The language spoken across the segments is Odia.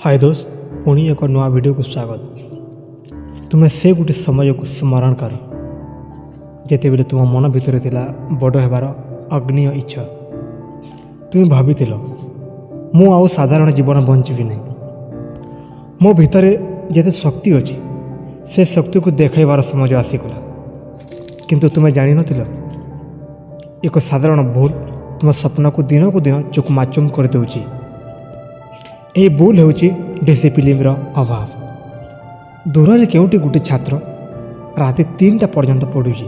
हाय दोस्त, पुणी एक नया वीडियो को स्वागत। तुम्हें से गोटे समय को स्मरण कर जिते बेले तुम मन भितर थिला बड़ हेबार अग्नि इच्छा। तुम्हें भाभी मु आउ साधारण जीवन बंचबी नहीं, मो भितर जिते शक्ति अच्छी से शक्ति को देखबार समय आसीगला। किंतु तुम्हें जान नथिल एक साधारण भूल तुम स्वप्न को दिन चुकमाचुम कर देउची। यही भूल होची डिसिप्लिन अभाव। दूर से केउटी गोटे छात्र राति 3टा पर्यंत पढ़ुची,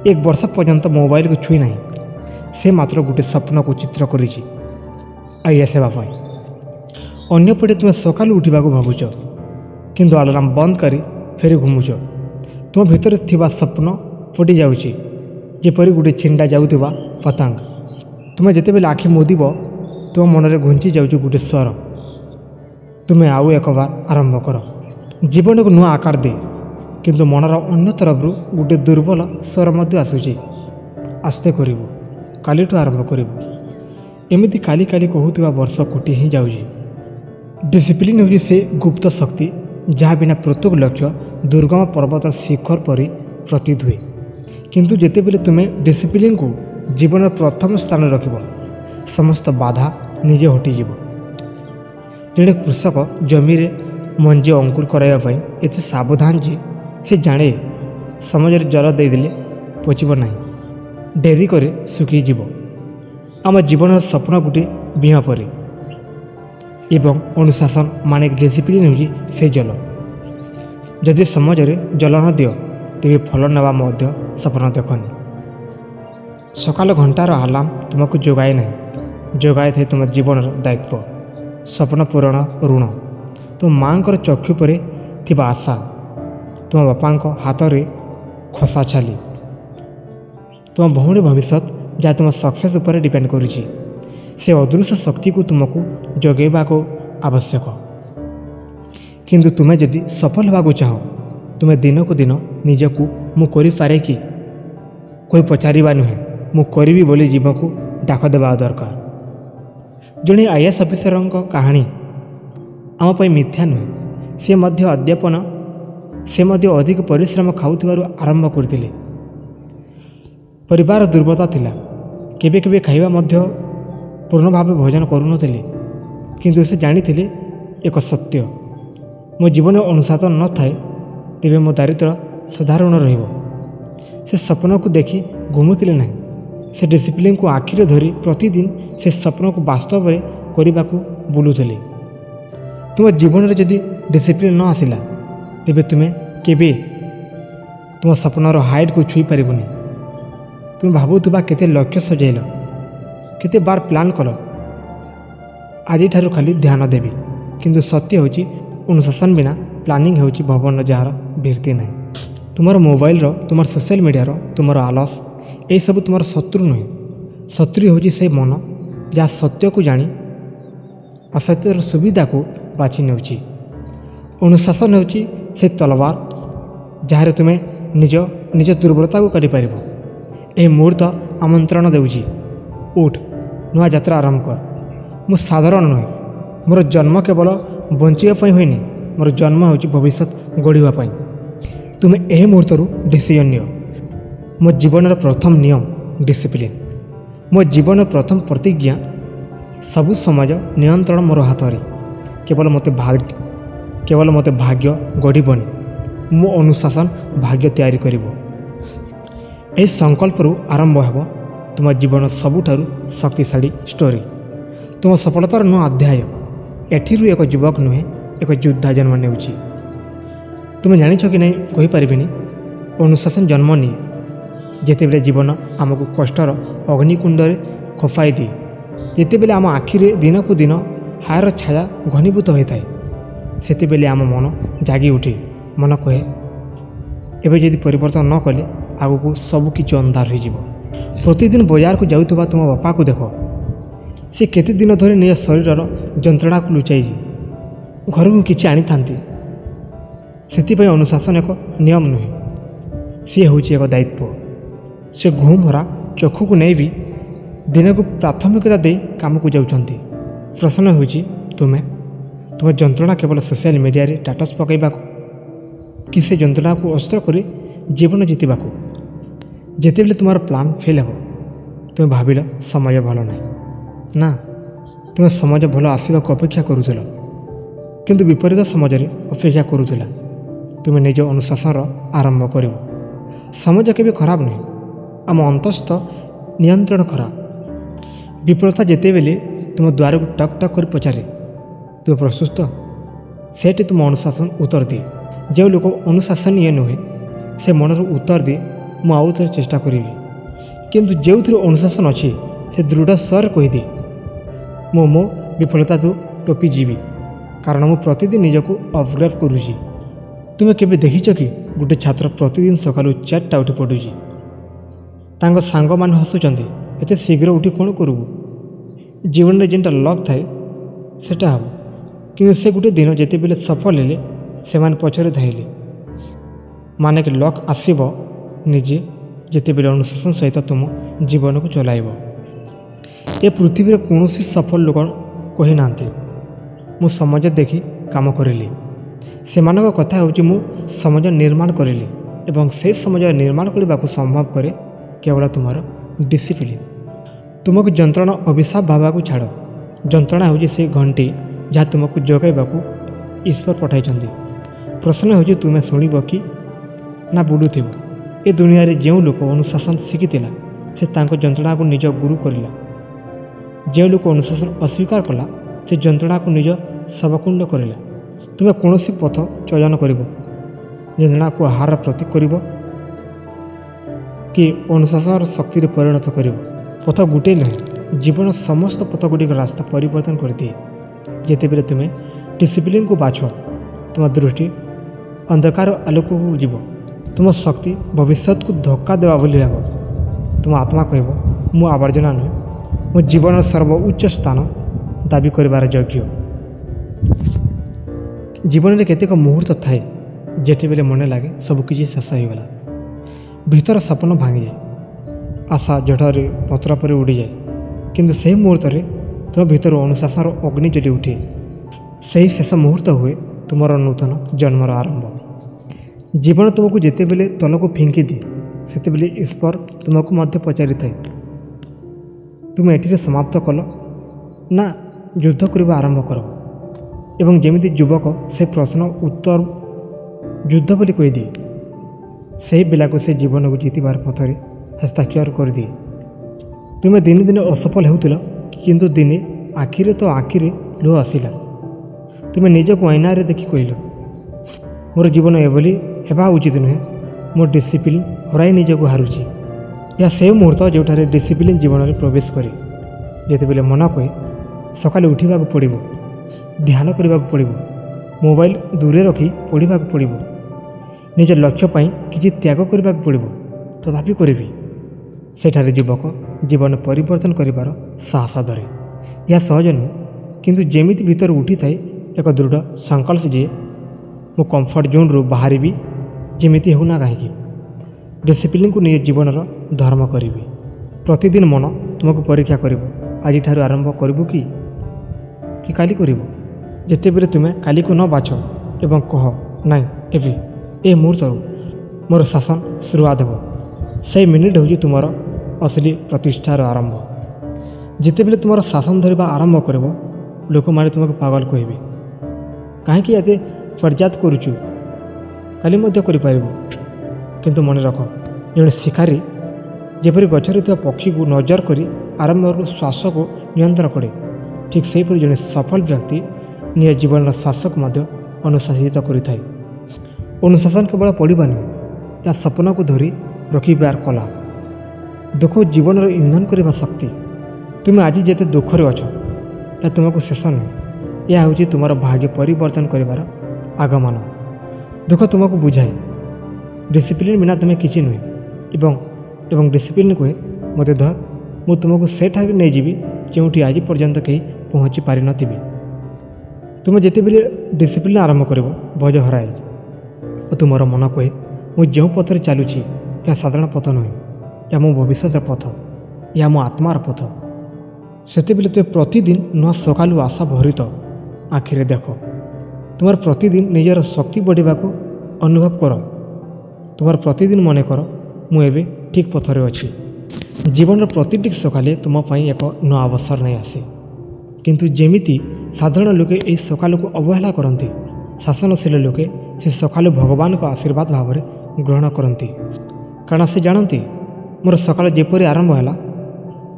1 वर्ष पर्यंत मोबाइल को छुई नहीं, से मात्र गोटे स्वप्न को चित्र करिची आईएएस हेबाई। अन्यपटे तुम सकालू उठा भावुच किंतु अलार्म बंद करी फेरी घुमुच। तुम भितर थिबा स्वप्न फुटी जाउची जेपरी गोटे छिंडा जाउथिबा पतंग। तुम्हें जिते बेले आखि मोदिब तुम मन में घुंची जाउची गोटे स्वर। तुम्हें आउ एक बार आरंभ कर, जीवन को नुआ आकार दे, किंतु मनर अन्य तरफ गोटे दुर्बल स्वर मध्य आसूची। आस्ते करिवु, कालीठु आरंभ करिवु। एमिति काली काली कहूथिबा वर्ष कोटी ही जाउची। डिसिप्लिन होची से गुप्त शक्ति जहाँ बिना प्रत्येक लक्ष्य दुर्गम पर्वत शिखर परि प्रतीत हुए। किंतु जेते बेले तुम्हें डिसिप्लिन को जीवन प्रथम स्थान रखिब, समस्त बाधा निजे हटिଯିବ। जड़े कृषक जमी रे मंजी अंकुर कराइबा एते सावधान जे से जाने समय जल देदेले पचिब ना, डेरी करे सुखी जीव। आम जीवन स्वप्न गोटे बिह पर एवं अनुशासन माने डिसिप्लिन होगी से जल। जदि समाज रे जल न दियो तेरे फल नेबा मध्य स्वप्न देखनी। सकाल घंटार अलार्म तुमको जोगाए ना, जोगाए थे तुम जीवन दायित्व, स्वप्न पूरण ऋण। तुम माँ चक्षु पर थिबा आशा, तुम बापा हाथ में खसा छाली, तुम भौणी भविष्य जहाँ तुम सक्सेस उपर डिपेंड करुछि। से अदृश्य शक्ति को तुमको जगेबा को आवश्यक। किंतु तुम्हें जदि सफल होगा चाह तुम्हें दिन को दिन निजक मु करि पारे कि कोई पचारिबा नुहे, मु करिबी बोली जीवन को डाक देवा दरकार। जड़े आईएएस ऑफिसर कहानी आम मिथ्या नुहे। से मध्य अध्यापन से मध्य अधिक परिश्रम खाऊथिबारु आरंभ करथिले। परिवार दुर्बलता थिला, केबे केबे खाइबा मध्य पूर्ण भाव भोजन करूनथिले। किंतु से जानिथिले एक सत्य, मो जीवन अनुशासन न थाए तेबे मो दारिद्र साधारण रहिबो। से स्वप्न को देखि घुमुथिले नहीं, से डिसिप्लिन को आखिरे धरी प्रतिदिन से स्वप्न को वास्तव में करने को बुलूले। तुम जीवन में जदि डिसिप्लिन न आसला तेबे तुम्हें केबे तुम स्वप्नर हाइट को छुई पारिबनी। तुम भावुथबा केते लक्ष्य सजैल, केते बार प्लान कल, आज ठारू खाली ध्यान देवी। किंतु सत्य होची अनुशासन बिना प्लानिंग होची भवन जार भित्ति नहीं। तुम मोबाइल तुम सोशल मीडिया तुम आलस यही सब तुम शत्रु नुहे। शत्रु होची से मन जहाँ सत्य को जानी असत्यर सुविधा को बाछि नेउची। अनुशासन होची से तलवार जहाँ तुम्हें निज निज दुर्बलता को काटी पारिबो। ए मुहूर्त आमंत्रण देउची, उठ नुआ यात्रा आरंभ कर। मु साधारण नुहे, मोर जन्म केवल बंचिबा होइनी, मोर जन्म होची भविष्य गढ़िबा। तुम्हें यह मुहूर्त डिसीजन नियो। मो जीवन प्रथम नियम डिसिप्लिन, मो जीवन प्रथम प्रतिज्ञा सबु समाज नियंत्रण मोर हाथ रे। केवल मते भाग्य गढ़बनी, मो अनुशासन भाग्य तैयारी करिवो। ए संकल्प आरंभ हेब तुम जीवन सबुठारु शक्तिशाली स्टोरी, तुम सफलतार नुआ अध्याय। एठिरु एक युवक नुहे एक योद्धा जन्म नेउची। तुम्हें जानिछ कि नहीं कहि परिबिनी। अनुशासन जन्म नहीं जेते बेले जीवन आमको कष्टर अग्निकुंड खपाई दिए, जिते बेले आम आखिरे दिन को दिन हायर छाया घनीभूत होता है, सेते बेले आम मन जागी उठे। मन कहे एबे जदि परिवर्तन न कले आगको सबकि अंधार हो। प्रतिदिन बाजार को जाउथबा तुम बापा को देख, से केते दिन धरी निज शरीर जंत्रणा को लुचाई घर को किसी आनी था। से अनुशासन एक नियम नुहे, सी हूँ एक दायित्व। से घुमरा चक्षु को नहीं भी दिन को प्राथमिकता दे काम को जाउछंती। प्रश्न होची तुम्हें ତୁମ ଯନ୍ତ୍ରଣା କେବଳ ସୋସିଆଲ ମିଡ଼ିଆରେ ଷ୍ଟାଟସ୍ ପକାଇବାକୁ କି ସେ ଯନ୍ତ୍ରଣାକୁ ଅସ୍ତ୍ର କରି ଜୀବନ ଜିତିବାକୁ? ଯେତେବେଳେ ତୁମର ପ୍ଲାନ୍ ଫେଲ୍ ହେବ ତୁମେ ଭାବିଲ ସମୟ ଭଲ ନାହିଁ। ନା, ତୁମେ ସମାଜ ଭଲ ଆସିବାକୁ ଅପେକ୍ଷା କରୁଥିଲ, କିନ୍ତୁ ବିପରୀତ ସମାଜରେ ଅପେକ୍ଷା କରୁଥିଲା। ତୁମେ ନିଜ ଅନୁଶାସନର ଆରମ୍ଭ କରିବ। ସମାଜ କେବେ ଖରାପ ନୁହେଁ, ଆମ ଅନ୍ତସ୍ଥ ନିୟନ୍ତ୍ରଣ ଖରାପ। ବିଫଳତା ଯେତେବେଳେ ତୁମ ଦ୍ୱାରକୁ ଟକ୍ ଟକ୍ କରି ପଚାରେ ତୁମେ ପ୍ରସ୍ତୁତ, ସେଠି ତୁମ ଅନୁଶାସନ ଉତ୍ତର ଦିଏ। ଯେଉଁ ଲୋକ ଅନୁଶାସନୀୟ ନୁହେଁ ସେ ମନରୁ ଉତ୍ତର ଦିଏ ମୁଁ ଆଉ ଥରେ ଚେଷ୍ଟା କରିବି। କିନ୍ତୁ ଯେଉଁଥିରେ ଅନୁଶାସନ ଅଛି ସେ ଦୃଢ଼ ସ୍ୱରରେ କହିଦିଏ ମୁଁ ମୋ ବିଫଳତାକୁ ଟପିଯିବି, କାରଣ ମୁଁ ପ୍ରତିଦିନ ନିଜକୁ ଅପଗ୍ରେଡ୍ କରୁଛି। ତୁମେ କେବେ ଦେଖିଛ କି ଗୋଟେ ଛାତ୍ର ପ୍ରତିଦିନ ସକାଳୁ 4ଟା ଉଠି ପଡ଼ୁଛି? ତାଙ୍କ ସାଙ୍ଗମାନେ ହସୁଛନ୍ତି, ଏତେ ଶୀଘ୍ର ଉଠି କ'ଣ କରିବୁ? ଜୀବନରେ ଯେନ୍ଟା ଲକ୍ ଥାଏ ସେଟା ହେବ। କିନ୍ତୁ ସେ ଗୋଟେ ଦିନ ଯେତେବେଳେ ସଫଳ ହେଲେ ସେମାନେ ପଛରେ ଧାଇଁଲେ। ମାନେ କି ଲକ୍ ଆସିବ ନିଜେ ଯେତେବେଳେ ଅନୁଶାସନ ସହିତ ତୁମ ଜୀବନକୁ ଚଲାଇବ। ଏ ପୃଥିବୀରେ କୌଣସି ସଫଳ ଲୋକ କହିନାହାନ୍ତି ମୁଁ ସମାଜ ଦେଖି କାମ କରିଲି। ସେମାନଙ୍କ କଥା ହେଉଛି ମୁଁ ସମାଜ ନିର୍ମାଣ କରିଲି, ଏବଂ ସେହି ସମାଜ ନିର୍ମାଣ କରିବାକୁ ସମ୍ଭବ କରେ କେବଳ ତୁମର ଡିସିପ୍ଲିନ୍। ତୁମକୁ ଯନ୍ତ୍ରଣା ଅଭିଶାପ ଭାବିବାକୁ ଛାଡ଼। ଯନ୍ତ୍ରଣା ହେଉଛି ସେହି ଘଣ୍ଟି ଯାହା ତୁମକୁ ଜଗାଇବାକୁ ଈଶ୍ୱର ପଠାଇଛନ୍ତି। ପ୍ରଶ୍ନ ହେଉଛି ତୁମେ ଶୁଣିବ କି ନା ବୁଲୁଥିବ? ଏ ଦୁନିଆରେ ଯେଉଁ ଲୋକ ଅନୁଶାସନ ଶିଖିଥିଲା ସେ ତାଙ୍କ ଯନ୍ତ୍ରଣାକୁ ନିଜ ଗୁରୁ କରିଲା। ଯେଉଁ ଲୋକ ଅନୁଶାସନ ଅସ୍ୱୀକାର କଲା ସେ ଯନ୍ତ୍ରଣାକୁ ନିଜ ଶବକୁଣ୍ଡ କରିଲା। ତୁମେ କୌଣସି ପଥ ଚୟନ କରିବ, ଯନ୍ତ୍ରଣାକୁ ଆହାର ପ୍ରତୀକ କରିବ କି ଅନୁଶାସନର ଶକ୍ତିରେ ପରିଣତ କରିବ। ପଥ ଗୋଟିଏ ନୁହେଁ, ଜୀବନ ସମସ୍ତ ପଥଗୁଡ଼ିକ ରାସ୍ତା ପରିବର୍ତ୍ତନ କରିଦିଏ। ଯେତେବେଳେ ତୁମେ ଡିସିପ୍ଲିନ୍କୁ ବାଛ ତୁମ ଦୃଷ୍ଟି ଅନ୍ଧକାର ଆଲୋକକୁ ଯିବ। ତୁମ ଶକ୍ତି ଭବିଷ୍ୟତକୁ ଧୋକା ଦେବା ବୋଲି ହେବ। ତୁମ ଆତ୍ମା କହିବ ମୁଁ ଆବର୍ଜନା ନୁହେଁ, ମୁଁ ଜୀବନର ସର୍ବୋଚ୍ଚ ସ୍ଥାନ ଦାବି କରିବାର ଯୋଗ୍ୟ। ଜୀବନରେ କେତେକ ମୁହୂର୍ତ୍ତ ଥାଏ ଯେତେବେଳେ ମନେ ଲାଗେ ସବୁକିଛି ଶେଷ ହୋଇଗଲା। ଭିତର ସପନ ଭାଙ୍ଗିଯାଏ, ଆଶା ଝଡ଼ରେ ପତ୍ର ପରି ଉଡ଼ିଯାଏ। କିନ୍ତୁ ସେହି ମୁହୂର୍ତ୍ତରେ ତୁମ ଭିତରୁ ଅନୁଶାସନର ଅଗ୍ନି ଜ୍ୱଳି ଉଠେ। ସେହି ଶେଷ ମୁହୂର୍ତ୍ତ ହୁଏ ତୁମର ନୂତନ ଜନ୍ମର ଆରମ୍ଭ। ଜୀବନ ତୁମକୁ ଯେତେବେଳେ ତଳକୁ ଫିଙ୍କି ଦିଏ ସେତେବେଳେ ଈଶ୍ୱର ତୁମକୁ ମଧ୍ୟ ପଚାରିଥାଏ ତୁମେ ଏଠିରେ ସମାପ୍ତ କଲ ନା ଯୁଦ୍ଧ କରିବା ଆରମ୍ଭ କର? ଏବଂ ଯେମିତି ଯୁବକ ସେ ପ୍ରଶ୍ନ ଉତ୍ତର ଯୁଦ୍ଧ ବୋଲି କହିଦିଏ, ସେହି ପିଲାକୁ ସେ ଜୀବନକୁ ଜିତିବାର ପଥରେ ହସ୍ତାକ୍ଷର କରିଦିଏ। ତୁମେ ଦିନେ ଦିନେ ଅସଫଳ ହେଉଥିଲ, କିନ୍ତୁ ଦିନେ ଆଖିରେ ତ ଆଖିରେ ଲୁହ ଆସିଲା। ତୁମେ ନିଜକୁ ଆଇନାରେ ଦେଖି କହିଲ ମୋର ଜୀବନ ଏଭଳି ହେବା ଉଚିତ ନୁହେଁ, ମୋ ଡିସିପ୍ଲିନ୍ ହରାଇ ନିଜକୁ ହାରୁଛି। ଏହା ସେହି ମୁହୂର୍ତ୍ତ ଯେଉଁଠାରେ ଡିସିପ୍ଲିନ୍ ଜୀବନରେ ପ୍ରବେଶ କରେ। ଯେତେବେଳେ ମନ କହେ ସକାଳେ ଉଠିବାକୁ ପଡ଼ିବ, ଧ୍ୟାନ କରିବାକୁ ପଡ଼ିବ, ମୋବାଇଲ ଦୂରେ ରଖି ପଢ଼ିବାକୁ ପଡ଼ିବ, ନିଜ ଲକ୍ଷ୍ୟ ପାଇଁ କିଛି ତ୍ୟାଗ କରିବାକୁ ପଡ଼ିବ, ତଥାପି କରିବି। ସେଠାରେ ଯୁବକ ଜୀବନ ପରିବର୍ତ୍ତନ କରିବାର ସାହସ ଧରେ। ଏହା ସହଜ ନୁହେଁ, କିନ୍ତୁ ଯେମିତି ଭିତରୁ ଉଠିଥାଏ ଏକ ଦୃଢ଼ ସଂକଳ୍ପ ଯେ ମୁଁ କମ୍ଫର୍ଟ ଜୋନ୍ରୁ ବାହାରିବି ଯେମିତି ହେଉନା କାହିଁକି। ଡିସିପ୍ଲିନ୍କୁ ନିଜ ଜୀବନର ଧର୍ମ କରିବି। ପ୍ରତିଦିନ ମନ ତୁମକୁ ପରୀକ୍ଷା କରିବ, ଆଜିଠାରୁ ଆରମ୍ଭ କରିବୁ କି କାଲି କରିବୁ। ଯେତେବେଳେ ତୁମେ କାଲିକୁ ନ ବାଛ ଏବଂ କହ ନାଇଁ ଏବେ ଏ ମୁହୂର୍ତ୍ତରୁ ମୋର ଶାସନ ଶୁରୁଆତ ହେବ, ସେହି ମିନିଟ୍ ହେଉଛି ତୁମର ଅସଲି ପ୍ରତିଷ୍ଠାର ଆରମ୍ଭ। ଯେତେବେଳେ ତୁମର ଶାସନ ଧରିବା ଆରମ୍ଭ କରିବ ଲୋକମାନେ ତୁମକୁ ପାଗଳ କହିବେ, କାହିଁକି ଏତେ ପର୍ଯ୍ୟାପ୍ତ କରୁଛୁ, କାଲି ମଧ୍ୟ କରିପାରିବୁ। କିନ୍ତୁ ମନେ ରଖ, ଜଣେ ଶିକାରୀ ଯେପରି ଗଛରେ ଥିବା ପକ୍ଷୀକୁ ନଜର କରି ଆରମ୍ଭରୁ ଶ୍ୱାସକୁ ନିୟନ୍ତ୍ରଣ କରେ, ଠିକ୍ ସେହିପରି ଜଣେ ସଫଳ ବ୍ୟକ୍ତି ନିଜ ଜୀବନର ଶ୍ୱାସକୁ ମଧ୍ୟ ଅନୁଶାସିତ କରିଥାଏ। ଅନୁଶାସନ କେବଳ ପଢ଼ିବା ନୁହେଁ, ଏହା ସ୍ୱପ୍ନକୁ ଧରି ରଖିବାର କଲା। ଦୁଃଖ ଜୀବନର ଇନ୍ଧନ କରିବା ଶକ୍ତି। ତୁମେ ଆଜି ଯେତେ ଦୁଃଖରେ ଅଛ ଏହା ତୁମକୁ ଶେଷ ନୁହେଁ, ଏହା ହେଉଛି ତୁମର ଭାଗ୍ୟ ପରିବର୍ତ୍ତନ କରିବାର ଆଗମନ। ଦୁଃଖ ତୁମକୁ ବୁଝାଏ ଡିସିପ୍ଲିନ୍ ବିନା ତୁମେ କିଛି ନୁହେଁ, ଏବଂ ଡିସିପ୍ଲିନ୍ କୁହେ ମୋତେ ଧର, ମୁଁ ତୁମକୁ ସେଠାରେ ନେଇଯିବି ଯେଉଁଠି ଆଜି ପର୍ଯ୍ୟନ୍ତ କେହି ପହଞ୍ଚି ପାରିନଥିବେ। ତୁମେ ଯେତେବେଳେ ଡିସିପ୍ଲିନ୍ ଆରମ୍ଭ କରିବ ଭୟ ହରାଏ ଓ ତୁମର ମନ କହେ ମୁଁ ଯେଉଁ ପଥରେ ଚାଲୁଛି ଏହା ସାଧାରଣ ପଥ ନୁହେଁ, ଏହା ମୋ ଭବିଷ୍ୟତର ପଥ, ଏହା ମୋ ଆତ୍ମାର ପଥ। ସେତେବେଳେ ତୁମେ ପ୍ରତିଦିନ ନୂଆ ସକାଳୁ ଆଶା ଭରିତ ଆଖିରେ ଦେଖ। ତୁମର ପ୍ରତିଦିନ ନିଜର ଶକ୍ତି ବଢ଼ିବାକୁ ଅନୁଭବ କର। ତୁମର ପ୍ରତିଦିନ ମନେ କର ମୁଁ ଏବେ ଠିକ୍ ପଥରେ ଅଛି। ଜୀବନର ପ୍ରତିଟି ସକାଳେ ତୁମ ପାଇଁ ଏକ ନୂଆ ଅବସର ନେଇ ଆସେ। କିନ୍ତୁ ଯେମିତି ସାଧାରଣ ଲୋକେ ଏହି ସକାଳକୁ ଅବହେଳା କରନ୍ତି, ଶାସନଶୀଳ ଲୋକେ ସେ ସକାଳୁ ଭଗବାନଙ୍କ ଆଶୀର୍ବାଦ ଭାବରେ ଗ୍ରହଣ କରନ୍ତି। କାରଣ ସେ ଜାଣନ୍ତି ମୋର ସକାଳ ଯେପରି ଆରମ୍ଭ ହେଲା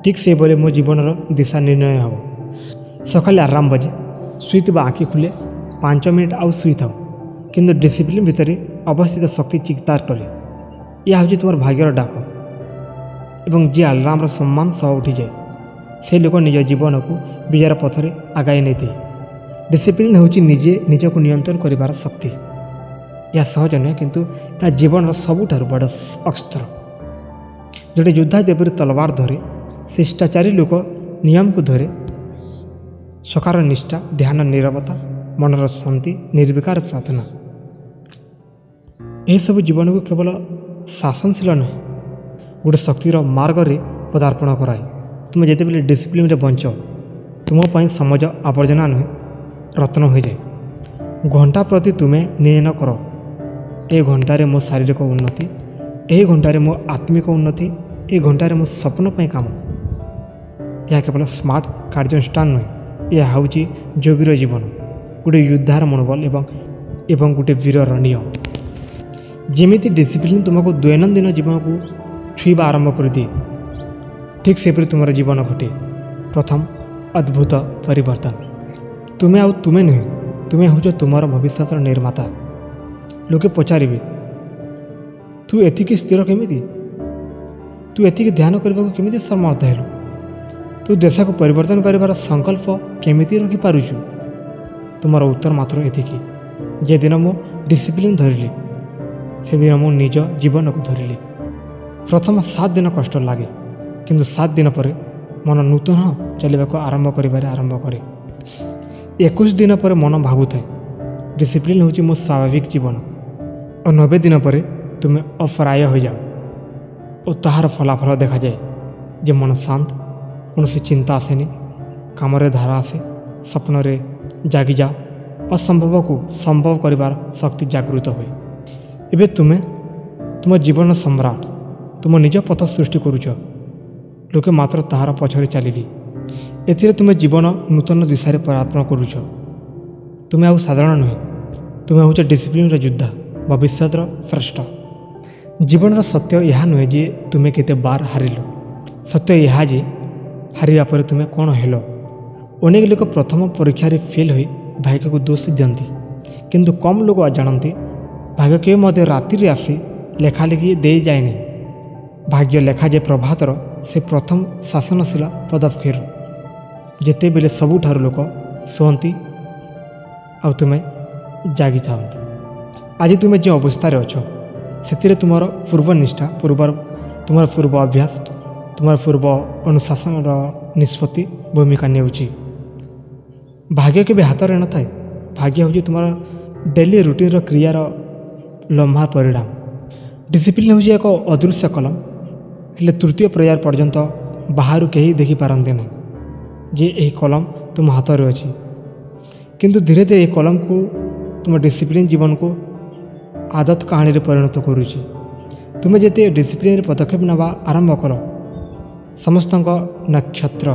ଠିକ୍ ସେହିଭଳି ମୋ ଜୀବନର ଦିଶା ନିର୍ଣ୍ଣୟ ହେବ। ସକାଳେ ଆଲାର୍ମ ବାଜେ, ଶୋଇଥିବା ଆଖି ଖୋଲେ, 5 ମିନିଟ୍ ଆଉ ଶୋଇଥାଉ, କିନ୍ତୁ ଡିସିପ୍ଲିନ୍ ଭିତରେ ଅବସ୍ଥିତ ଶକ୍ତି ଚିତ୍କାର କରେ, ଏହା ହେଉଛି ତୁମର ଭାଗ୍ୟର ଡାକ। ଏବଂ ଯିଏ ଆଲାର୍ମର ସମ୍ମାନ ସହ ଉଠିଯାଏ ସେ ଲୋକ ନିଜ ଜୀବନକୁ ବିଜୟର ପଥରେ ଆଗାଇ ନେଇଥାଏ। ଡିସିପ୍ଲିନ୍ ହେଉଛି ନିଜକୁ ନିୟନ୍ତ୍ରଣ କରିବାର ଶକ୍ତି। ଏହା ସହଜ ନୁହେଁ, କିନ୍ତୁ ଏହା ଜୀବନର ସବୁଠାରୁ ବଡ଼ ଅସ୍ତ୍ର। ଜଣେ ଯୋଦ୍ଧା ଯେପରି ତଲବାର ଧରେ, ଶିଷ୍ଟାଚାରୀ ଲୋକ ନିୟମକୁ ଧରେ। ସକାର ନିଷ୍ଠା, ଧ୍ୟାନ, ନିରବତା, ମନର ଶାନ୍ତି, ନିର୍ବିକାର ପ୍ରାର୍ଥନା, ଏହିସବୁ ଜୀବନକୁ କେବଳ ଶାସନଶୀଳ ନୁହେଁ, ଗୋଟେ ଶକ୍ତିର ମାର୍ଗରେ ପଦାର୍ପଣ କରାଏ। ତୁମେ ଯେତେବେଳେ ଡିସିପ୍ଲିନ୍ରେ ବଞ୍ଚ, ତୁମ ପାଇଁ ସମାଜ ଆବର୍ଜନା ନୁହେଁ, ରତ୍ନ ହୋଇଯାଏ। ଘଣ୍ଟା ପ୍ରତି ତୁମେ ନିର୍ଣ୍ଣୟ କର, ଏ ଘଣ୍ଟାରେ ମୋ ଶାରୀରିକ ଉନ୍ନତି, ଏହି ଘଣ୍ଟାରେ ମୋ ଆତ୍ମିକ ଉନ୍ନତି, ଏ ଘଣ୍ଟାରେ ମୋ ସ୍ୱପ୍ନ ପାଇଁ କାମ। ଏହା କେବଳ ସ୍ମାର୍ଟ କାର୍ଯ୍ୟାନୁଷ୍ଠାନ ନୁହେଁ, ଏହା ହେଉଛି ଯୋଗୀର ଜୀବନ, ଗୋଟେ ଯୋଦ୍ଧାର ମନୋବଳ ଏବଂ ଗୋଟେ ବୀରର ନିୟମ। ଯେମିତି ଡିସିପ୍ଲିନ୍ ତୁମକୁ ଦୈନନ୍ଦିନ ଜୀବନକୁ ଛୁଇଁବା ଆରମ୍ଭ କରିଦିଏ, ଠିକ୍ ସେପରି ତୁମର ଜୀବନ ଘଟେ ପ୍ରଥମ ଅଦ୍ଭୁତ ପରିବର୍ତ୍ତନ। ତୁମେ ଆଉ ତୁମେ ନୁହେଁ, ତୁମେ ହେଉଛ ତୁମର ଭବିଷ୍ୟତର ନିର୍ମାତା। ଲୋକେ ପଚାରିବେ, ତୁ ଏତିକି ସ୍ଥିର କେମିତି? ତୁ ଏତିକି ଧ୍ୟାନ କରିବାକୁ କେମିତି ସମର୍ଥ ହେଲୁ? ତୁ ଦେଶକୁ ପରିବର୍ତ୍ତନ କରିବାର ସଂକଳ୍ପ କେମିତି ରଖିପାରୁଛୁ? ତୁମର ଉତ୍ତର ମାତ୍ର ଏତିକି, ଯେଦିନ ମୁଁ ଡିସିପ୍ଲିନ୍ ଧରିଲି, ସେଦିନ ମୁଁ ନିଜ ଜୀବନକୁ ଧରିଲି। ପ୍ରଥମ 7 ଦିନ କଷ୍ଟ ଲାଗେ, କିନ୍ତୁ 7 ଦିନ ପରେ ମନ ନୂତନ ଚାଲିବାକୁ ଆରମ୍ଭ କରେ। 21 ଦିନ ପରେ ମନ ଭାବୁଥାଏ ଡିସିପ୍ଲିନ୍ ହେଉଛି ମୋ ସ୍ୱାଭାବିକ ଜୀବନ, ଓ 90 ଦିନ ପରେ ତୁମେ ଅପରାୟ ହୋଇଯାଅ ଓ ତାହାର ଫଳାଫଳ ଦେଖାଯାଏ ଯେ ମନ ଶାନ୍ତ, କୌଣସି ଚିନ୍ତା ଆସେନି, କାମରେ ଧାରା ଆସେ, ସ୍ୱପ୍ନରେ ଜାଗିଯାଅ, ଅସମ୍ଭବକୁ ସମ୍ଭବ କରିବାର ଶକ୍ତି ଜାଗୃତ ହୁଏ। ଏବେ ତୁମେ ତୁମ ଜୀବନ ସମ୍ରାଟ, ତୁମ ନିଜ ପଥ ସୃଷ୍ଟି କରୁଛ, ଲୋକେ ମାତ୍ର ତାହାର ପଛରେ ଚାଲିବେ। ଏଥିରେ ତୁମେ ଜୀବନ ନୂତନ ଦିଶାରେ ପଦାର୍ପଣ କରୁଛ। ତୁମେ ଆଉ ସାଧାରଣ ନୁହେଁ, ତୁମେ ହେଉଛ ଡିସିପ୍ଲିନ୍ର ଯୋଦ୍ଧା, ଭବିଷ୍ୟତର ଶ୍ରେଷ୍ଠ। ଜୀବନର ସତ୍ୟ ଏହା ନୁହେଁ ଯେ ତୁମେ କେତେ ବାର ହାରିଲ, ସତ୍ୟ ଏହା ଯେ ହାରିବା ପରେ ତୁମେ କ'ଣ ହେଲ। ଅନେକ ଲୋକ ପ୍ରଥମ ପରୀକ୍ଷାରେ ଫେଲ୍ ହୋଇ ଭାଗ୍ୟକୁ ଦୋଷ ଦିଅନ୍ତି, କିନ୍ତୁ କମ୍ ଲୋକ ଜାଣନ୍ତି ଭାଗ୍ୟ କେବେ ମଧ୍ୟ ରାତିରେ ଆସି ଲେଖାଲେଖି ଦେଇଯାଏନି। ଭାଗ୍ୟ ଲେଖାଯାଏ ପ୍ରଭାତର ସେ ପ୍ରଥମ ଶାସନଶୀଳ ପଦକ୍ଷେପରୁ, ଯେତେବେଳେ ସବୁଠାରୁ ଲୋକ ଶୁଅନ୍ତି ଆଉ ତୁମେ ଜାଗିଥାନ୍ତି। ଆଜି ତୁମେ ଯେଉଁ ଅବସ୍ଥାରେ ଅଛ, ସେଥିରେ ତୁମର ପୂର୍ବ ନିଷ୍ଠା, ତୁମର ପୂର୍ବ ଅଭ୍ୟାସ, ତୁମର ପୂର୍ବ ଅନୁଶାସନର ନିଷ୍ପତ୍ତି ଭୂମିକା ନେଉଛି। ଭାଗ୍ୟ କେବେ ହାତରେ ନଥାଏ, ଭାଗ୍ୟ ହେଉଛି ତୁମର ଡେଲି ରୁଟିନ୍ର କ୍ରିୟାର ଲମ୍ବା ପରିଣାମ। ଡିସିପ୍ଲିନ୍ ହେଉଛି ଏକ ଅଦୃଶ୍ୟ କଲମ, ହେଲେ ତୃତୀୟ ପର୍ଯ୍ୟାୟ ପର୍ଯ୍ୟନ୍ତ ବାହାରୁ କେହି ଦେଖିପାରନ୍ତି ନାହିଁ ଯେ ଏହି କଲମ ତୁମ ହାତରେ ଅଛି। କିନ୍ତୁ ଧୀରେ ଧୀରେ ଏହି କଲମକୁ ତୁମ ଡିସିପ୍ଲିନ୍ ଜୀବନକୁ ଆଦତ କାହାଣୀରେ ପରିଣତ କରୁଛି। ତୁମେ ଯେତେ ଡିସିପ୍ଲିନ୍ରେ ପଦକ୍ଷେପ ନେବା ଆରମ୍ଭ କର, ସମସ୍ତଙ୍କ ନକ୍ଷତ୍ର,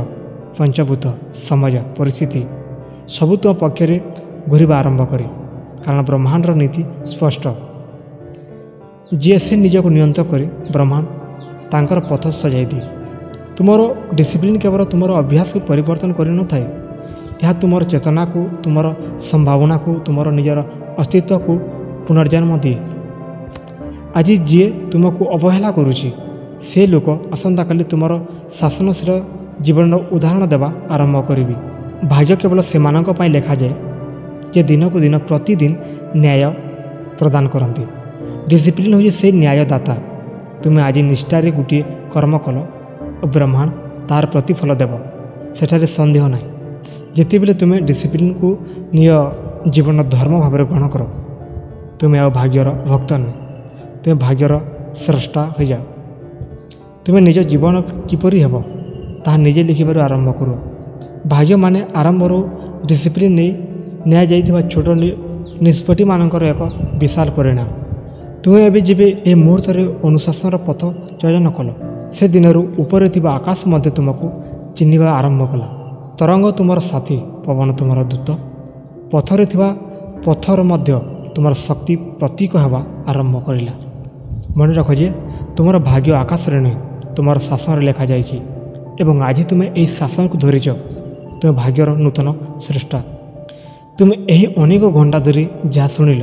ପଞ୍ଚଭୂତ, ସମାଜ, ପରିସ୍ଥିତି ସବୁ ତୁମ ପକ୍ଷରେ ଘୁରିବା ଆରମ୍ଭ କରେ। କାରଣ ବ୍ରହ୍ମାଣ୍ଡର ନୀତି ସ୍ପଷ୍ଟ, ଯିଏ ସେ ନିଜକୁ ନିୟନ୍ତ୍ରଣ କରି ବ୍ରହ୍ମାଣ୍ଡ ତାଙ୍କର ପଥ ସଜାଇ ଦିଏ। ତୁମର ଡିସିପ୍ଲିନ୍ କେବଳ ତୁମର ଅଭ୍ୟାସକୁ ପରିବର୍ତ୍ତନ କରିନଥାଏ, ଏହା ତୁମର ଚେତନାକୁ, ତୁମର ସମ୍ଭାବନାକୁ, ତୁମର ନିଜର ଅସ୍ତିତ୍ୱକୁ ପୁନର୍ଜନ୍ମ ଦିଏ। ଆଜି ଯିଏ ତୁମକୁ ଅବହେଳା କରୁଛି, ସେ ଲୋକ ଆସନ୍ତାକାଲି ତୁମର ଶାସନଶୀଳ ଜୀବନର ଉଦାହରଣ ଦେବା ଆରମ୍ଭ କରିବେ। ଭାଗ୍ୟ କେବଳ ସେମାନଙ୍କ ପାଇଁ ଲେଖାଯାଏ ଯେ ଦିନକୁ ଦିନ ପ୍ରତିଦିନ ନ୍ୟାୟ ପ୍ରଦାନ କରନ୍ତି। ଡିସିପ୍ଲିନ୍ ହେଉଛି ସେହି ନ୍ୟାୟଦାତା। ତୁମେ ଆଜି ନିଷ୍ଠାରେ ଗୋଟିଏ କର୍ମ କଲ ଓ ବ୍ରହ୍ମାଣ୍ଡ ତାହାର ପ୍ରତିଫଳ ଦେବ, ସେଠାରେ ସନ୍ଦେହ ନାହିଁ। ଯେତେବେଳେ ତୁମେ ଡିସିପ୍ଲିନ୍କୁ ନିଜ ଜୀବନର ଧର୍ମ ଭାବରେ ଗ୍ରହଣ କର, ତୁମେ ଆଉ ଭାଗ୍ୟର ଭକ୍ତ ନୁହେଁ, ତୁମେ ଭାଗ୍ୟର ସ୍ରଷ୍ଟା ହୋଇଯାଅ। ତୁମେ ନିଜ ଜୀବନ କିପରି ହେବ ତାହା ନିଜେ ଲେଖିବାରୁ ଆରମ୍ଭ କର। ଭାଗ୍ୟ ମାନେ ଆରମ୍ଭରୁ ଡିସିପ୍ଲିନ୍ ନେଇ ନିଆଯାଇଥିବା ଛୋଟ ନିଷ୍ପତ୍ତିମାନଙ୍କର ଏକ ବିଶାଳ ପରିଣାମ। ତୁମେ ଏବେ ଯେବେ ଏ ମୁହୂର୍ତ୍ତରେ ଅନୁଶାସନର ପଥ ଚୟନ କଲ, ସେ ଦିନରୁ ଉପରେ ଥିବା ଆକାଶ ମଧ୍ୟ ତୁମକୁ ଚିହ୍ନିବା ଆରମ୍ଭ କଲା। ତରଙ୍ଗ ତୁମର ସାଥୀ, ପବନ ତୁମର ଦୂତ, ପଥରେ ଥିବା ପଥର ମଧ୍ୟ ତୁମର ଶକ୍ତି ପ୍ରତୀକ ହେବା ଆରମ୍ଭ କରିଲା। ମନେ ରଖ ଯେ ତୁମର ଭାଗ୍ୟ ଆକାଶରେ ନୁହେଁ, ତୁମର ଶାସନରେ ଲେଖାଯାଇଛି ଏବଂ ଆଜି ତୁମେ ଏହି ଶାସନକୁ ଧରିଛ। ତୁମେ ଭାଗ୍ୟର ନୂତନ ସ୍ରଷ୍ଟା। ତୁମେ ଏହି ଅନେକ ଘଣ୍ଟା ଧରି ଯାହା ଶୁଣିଲ,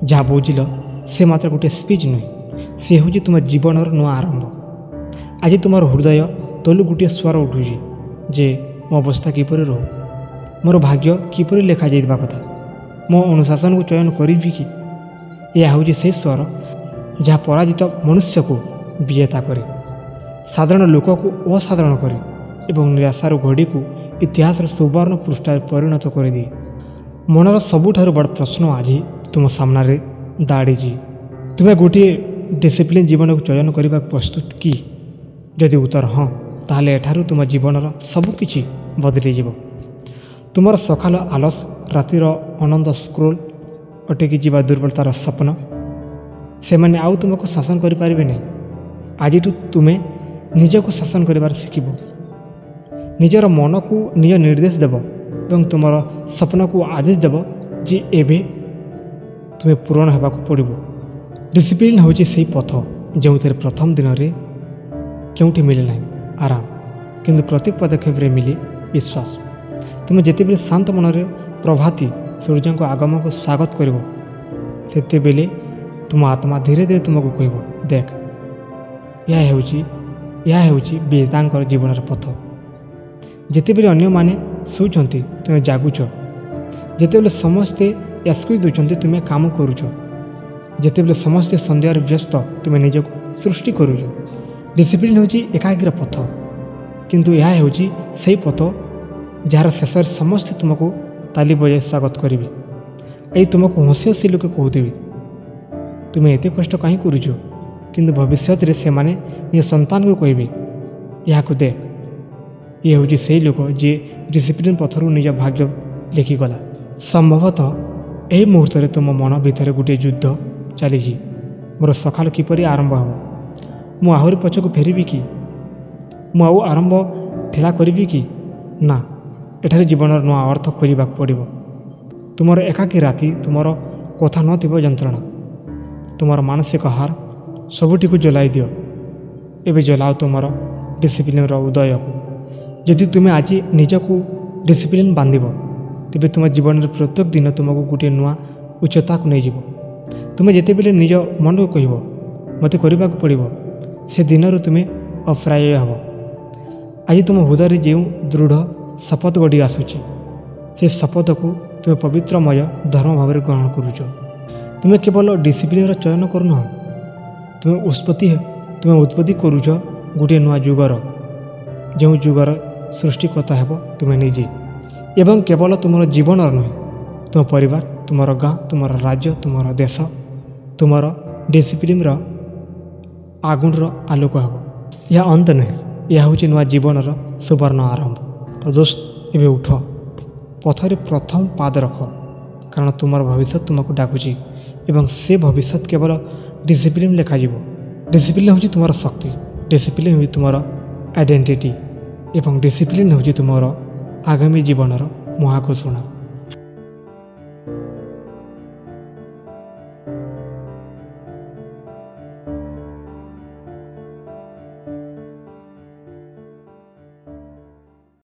ଯାହା ବୁଝିଲ, ସେ ମାତ୍ର ଗୋଟିଏ ସ୍ପିଚ୍ ନୁହେଁ, ସେ ହେଉଛି ତୁମ ଜୀବନର ନୂଆ ଆରମ୍ଭ। ଆଜି ତୁମର ହୃଦୟ ତଳୁ ଗୋଟିଏ ସ୍ୱର ଉଠୁଛି ଯେ ମୋ ଅବସ୍ଥା କିପରି ରହୁ, ମୋର ଭାଗ୍ୟ କିପରି ଲେଖାଯାଇଥିବା କଥା, ମୋ ଅନୁଶାସନକୁ ଚୟନ କରିବି କି? ଏହା ହେଉଛି ସେହି ସ୍ୱର ଯାହା ପରାଜିତ ମନୁଷ୍ୟକୁ ବିଜେତା କରେ, ସାଧାରଣ ଲୋକକୁ ଅସାଧାରଣ କରେ ଏବଂ ନିରାଶାର ଘଡ଼ିକୁ ଇତିହାସର ସୁବର୍ଣ୍ଣ ପୃଷ୍ଠାରେ ପରିଣତ କରିଦିଏ। ମନର ସବୁଠାରୁ ବଡ଼ ପ୍ରଶ୍ନ ଆଜି ତୁମ ସାମ୍ନାରେ ଦାଡ଼ିଛି। ତୁମେ ଗୋଟିଏ ଡିସିପ୍ଲିନ୍ ଜୀବନକୁ ଚୟନ କରିବାକୁ ପ୍ରସ୍ତୁତ କି? ଯଦି ଉତ୍ତର ହଁ, ତାହେଲେ ଏଠାରୁ ତୁମ ଜୀବନର ସବୁକିଛି ବଦଳିଯିବ। ତୁମର ସକାଳ ଆଲସ, ରାତିର ଅନନ୍ତ ସ୍କ୍ରୋଲ୍, ଅଟକି ଯିବା ଦୁର୍ବଳତାର ସ୍ୱପ୍ନ, ସେମାନେ ଆଉ ତୁମକୁ ଶାସନ କରିପାରିବେ ନାହିଁ। ଆଜିଠୁ ତୁମେ ନିଜକୁ ଶାସନ କରିବାର ଶିଖିବ, ନିଜର ମନକୁ ନିଜ ନିର୍ଦ୍ଦେଶ ଦେବ ଏବଂ ତୁମର ସ୍ୱପ୍ନକୁ ଆଦେଶ ଦେବ ଯେ ଏବେ ତୁମେ ପୂରଣ ହେବାକୁ ପଡ଼ିବ। ଡିସିପ୍ଲିନ୍ ହେଉଛି ସେହି ପଥ ଯେଉଁଥିରେ ପ୍ରଥମ ଦିନରେ କେଉଁଠି ମିଳେ ନାହିଁ ଆରାମ, କିନ୍ତୁ ପ୍ରତି ପଦକ୍ଷେପରେ ମିଳେ ବିଶ୍ୱାସ। ତୁମେ ଯେତେବେଳେ ଶାନ୍ତ ମନରେ ପ୍ରଭାତୀ ସୂର୍ଯ୍ୟଙ୍କ ଆଗମନକୁ ସ୍ୱାଗତ କରିବ, ସେତେବେଳେ ତୁମ ଆତ୍ମା ଧୀରେ ଧୀରେ ତୁମକୁ କହିବ, ଦେଖ, ଏହା ହେଉଛି ବିଜେତାଙ୍କର ଜୀବନର ପଥ। ଯେତେବେଳେ ଅନ୍ୟମାନେ ଶୋଉଛନ୍ତି ତୁମେ ଜାଗୁଛ, ଯେତେବେଳେ ସମସ୍ତେ ଏକ୍ସକ୍ୟୁଜ୍ ଦେଉଛନ୍ତି ତୁମେ କାମ କରୁଛ, ଯେତେବେଳେ ସମସ୍ତେ ସନ୍ଦେହରେ ବ୍ୟସ୍ତ ତୁମେ ନିଜକୁ ସୃଷ୍ଟି କରୁଛ। ଡିସିପ୍ଲିନ୍ ହେଉଛି ଏକାଗ୍ର ପଥ, କିନ୍ତୁ ଏହା ହେଉଛି ସେହି ପଥ ଯାହାର ଶେଷରେ ସମସ୍ତେ ତୁମକୁ ତାଲି ବଜାଇ ସ୍ୱାଗତ କରିବେ। ଏଇ ତୁମକୁ ହସି ହସି ଲୋକେ କହୁଥିବେ, ତୁମେ ଏତେ କଷ୍ଟ କାହିଁ କରୁଛ? କିନ୍ତୁ ଭବିଷ୍ୟତରେ ସେମାନେ ନିଜ ସନ୍ତାନକୁ କହିବେ, ଏହାକୁ ଦେ, ଇଏ ହେଉଛି ସେହି ଲୋକ ଯିଏ ଡିସିପ୍ଲିନ୍ ପଥରୁ ନିଜ ଭାଗ୍ୟ ଲେଖିଗଲା। ସମ୍ଭବତଃ ଏହି ମୁହୂର୍ତ୍ତରେ ତୁମ ମନ ଭିତରେ ଗୋଟିଏ ଯୁଦ୍ଧ ଚାଲିଛି। ମୋର ସକାଳ କିପରି ଆରମ୍ଭ ହେବ? ମୁଁ ଆହୁରି ପଛକୁ ଫେରିବି କି? ମୁଁ ଆଉ ଆରମ୍ଭ ଠେଲା କରିବି କି? ନା, ଏଠାରେ ଜୀବନର ନୂଆ ଅର୍ଥ ଖୋଜିବାକୁ ପଡ଼ିବ। ତୁମର ଏକାକୀ ରାତି, ତୁମର କଥା ନଥିବ ଯନ୍ତ୍ରଣା, ତୁମର ମାନସିକ ହାର ସବୁଟିକୁ ଜଲାଇ ଦିଅ। ଏବେ ଜଲାଅ ତୁମର ଡିସିପ୍ଲିନ୍ର ଉଦୟକୁ। ଯଦି ତୁମେ ଆଜି ନିଜକୁ ଡିସିପ୍ଲିନ୍ ବାନ୍ଧିବ, ତେବେ ତୁମ ଜୀବନରେ ପ୍ରତ୍ୟେକ ଦିନ ତୁମକୁ ଗୋଟିଏ ନୂଆ ଉଚ୍ଚତାକୁ ନେଇଯିବ। ତୁମେ ଯେତେବେଳେ ନିଜ ମନକୁ କହିବ ମୋତେ କରିବାକୁ ପଡ଼ିବ, ସେ ଦିନରୁ ତୁମେ ଅପ୍ରାୟ ହେବ। ଆଜି ତୁମ ହୃଦୟରେ ଯେଉଁ ଦୃଢ଼ ଶପଥ ଗଢ଼ି ଆସୁଛି, ସେ ଶପଥକୁ ତୁମେ ପବିତ୍ରମୟ ଧର୍ମ ଭାବରେ ଗ୍ରହଣ କରୁଛ। ତୁମେ କେବଳ ଡିସିପ୍ଲିନ୍ର ଚୟନ କରୁନାହ, ତୁମେ ଉତ୍ପତ୍ତି କରୁଛ ଗୋଟିଏ ନୂଆ ଯୁଗର, ଯେଉଁ ଯୁଗର ସୃଷ୍ଟିକର୍ତ୍ତା ହେବ ତୁମେ ନିଜେ। ଏବଂ କେବଳ ତୁମର ଜୀବନର ନୁହେଁ, ତୁମ ପରିବାର, ତୁମର ଗାଁ, ତୁମର ରାଜ୍ୟ, ତୁମର ଦେଶ, ତୁମର ଡିସିପ୍ଲିନ୍ର ଆଗୁଣର ଆଲୋକ ହେବ। ଏହା ଅନ୍ତ ନୁହେଁ, ଏହା ହେଉଛି ନୂଆ ଜୀବନର ସୁବର୍ଣ୍ଣ ଆରମ୍ଭ। ତ ଦୋସ୍ତ, ଏବେ ଉଠ, ପଥରେ ପ୍ରଥମ ପାଦ ରଖ, କାରଣ ତୁମର ଭବିଷ୍ୟତ ତୁମକୁ ଡାକୁଛି ଏବଂ ସେ ଭବିଷ୍ୟତ କେବଳ ଡିସିପ୍ଲିନ୍ ଲେଖାଯିବ। ଡିସିପ୍ଲିନ୍ ହେଉଛି ତୁମର ଶକ୍ତି, ଡିସିପ୍ଲିନ୍ ହେଉଛି ତୁମର ଆଇଡେଣ୍ଟିଟି ଏବଂ ଡିସିପ୍ଲିନ୍ ହେଉଛି ତୁମର ଆଗାମୀ ଜୀବନର ମହାଘୋଷଣା।